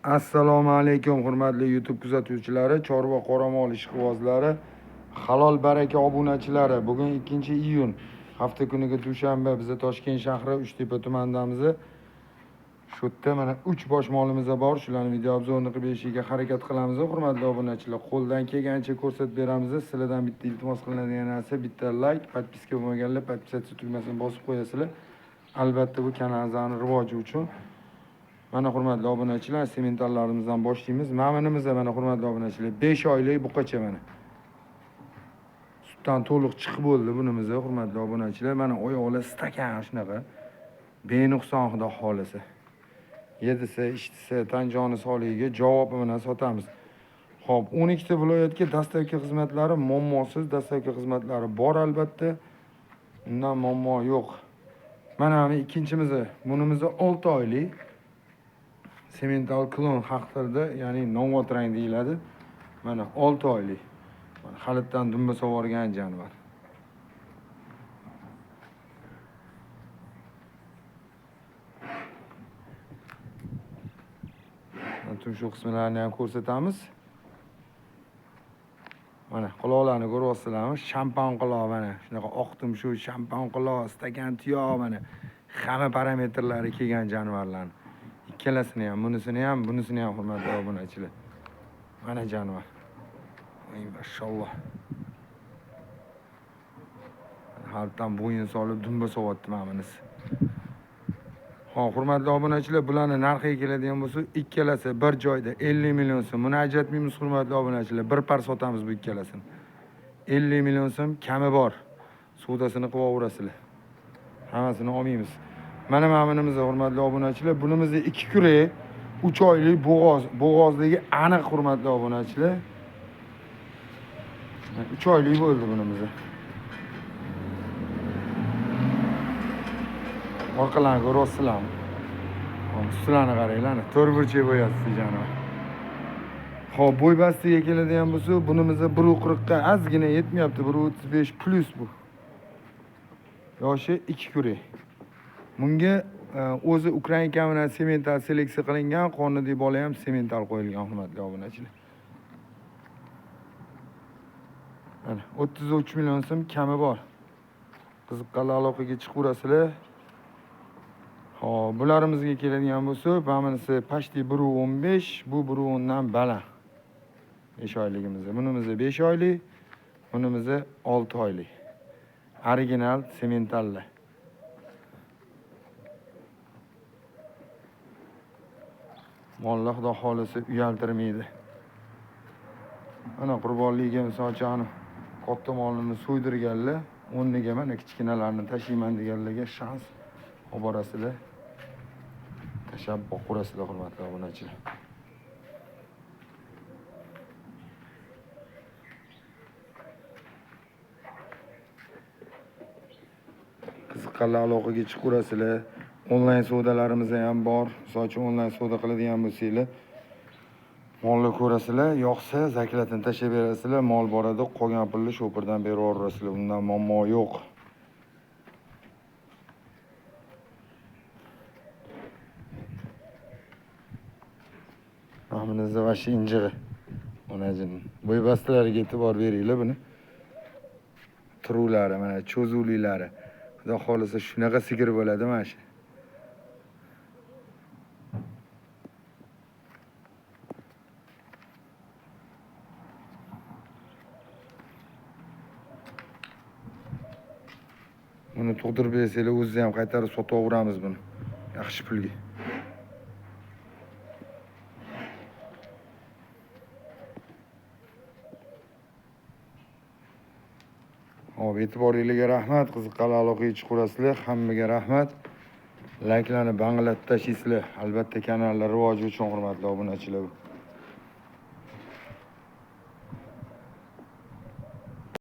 Assalomu alaykum hurmatli YouTube kuzatuvchilari, chorva qoramol ishqibozlari, halol baraka obunachilari. Bugun 2-iyun, hafta kuniga dushanba, biz Toshkent shahri Uchtepa tumanidamiz. Shu yerda mana 3 bosh molimiz bor. Shularni video obzorini qilib berishga harakat qilamiz, hurmatli obunachilar. Qo'ldan kelgancha ko'rsatib beramiz. Sizlardan bitta iltimos qilinadigan narsa, bitta like, podpiska bo'lmaganlar podpisatsiya tugmasini bosib qo'yasizlar. Albatta bu kanalimizni rivoji uchun. Mana hurmatli obunachilar, sementallarımızdan boshlaymiz. Ma'minimizda mana hurmatli obunachilar 5 oylik buqacha mana. Sutdan to'liq chiqib bo'ldi bunimiz, hurmatli obunachilar. Mana oyoqlar stakan shunaqa. Benuqson xudo xolasa. Yedisi, ichtisi, tan joni sog'ligiga javob bilan sotamiz. Xo'p, 12 ta viloyatga dastavka xizmatlari muammosiz, dastavka xizmatlari bor albatta. Undan muammo yo'q. Mana ikkinchimiz, bunimiz 6 oylik. Semental klon haqida, ya'ni novot rang deyiladi. Mana 6 oylik. Mana halitdan dumba sovorgan jonivor. Mana shu qismlarini ham ko'rsatamiz. Mana quloqlarni ko'ryapsizlarmi? Shampan quloq mana. Shunaqa oqdim shu shampan quloq, stakan tuyoq mana. Hamma parametrlari kelgan jonivorlarning. Ikkalasini ham, bunisini ham hurmatli obunachilar. Mana jonivor. Ey mashalloh. Haltdan bo'yin solib dumba sovyapti ma'mingiz. Xo'p, hurmatli obunachilar, bularning narxiga keladigan bo'lsa, ikkalasi bir joyda 50 million so'm. Buni ajratmaymiz hurmatli obunachilar. Bir par sotamiz bu ikkalasini. 50 million so'm kami bor. Sudasini qilib oberasizlar. Hammasini olmaymiz. Mana ma'minimiz hurmatli obunachilar, bunimiz 2 kurak, 3 oylik bo'g'ozligi aniq hurmatli obunachilar. 3 oylik bo'ldi bunimiz. Orqalarini ko'ryapsizlarmi? Ustilarni qaranglar, to'rtburchak bo'yapsiz jonivor. Xo'p, bo'y bastiga keladigan bo'lsa, bunimiz 1.40 ga ozgina yetmayapti, 1.35 plus bu. Yoshi 2 kurak. Bunga o'zi Ukrainka bilan semental seleksiya qilingan, qonni bola ham semental qo'yilgan hurmatli obunachilar. Mana 33 million so'm kami bor. Qiziqqanlar aloqaga chiqaverasizlar. Xo'p, bularimizga keladigan bo'lsa, bunisi pashti 1.15, bu 1.10 dan baland. 5 oyligimiz. Bunimiz 5 oylik, bunimiz 6 oylik. Original sementallar. Mollar xudo xolisi uyaltirmaydi. Mana qurbonligiga misolchani katta molini so'ydirganlar, o'rniga mana kichkinalarni tashiyman deganlarga shans olib borasizlar. Tashab boqurasizlar hurmatli obunachilar. Qiziqqanlar aloqaga chiqaverasizlar. Onlayn savdolarimiz ham bor. Misol onlayn savdo qiladigan bo'lsanglar, molni ko'rasizlar, yo'qsa zaklatini tashab berasizlar, mol boradi, qolgan pulni shopirdan berib yuborasizlar. Bundan muammo yo'q. Ma'minizda vashi injig'i. Mana jin. Bo'y bastalariga e'tibor beringlar buni. Turulari, mana cho'zuliklari. Xudo xolisa shunaqa sigir bo'ladi mana shu. Buni tug'dirib bersanglar, o'zingiz ham qaytarib sotaveramiz buni. Yaxshi pulga. Xo'p, e'tiboringizga rahmat. Qiziqqanlar aloqaga chiqaverasizlar. Hammaga rahmat. Like'larni banglatib tashlaysizlar. Albatta kanallar rivoji uchun hurmatli obunachilar.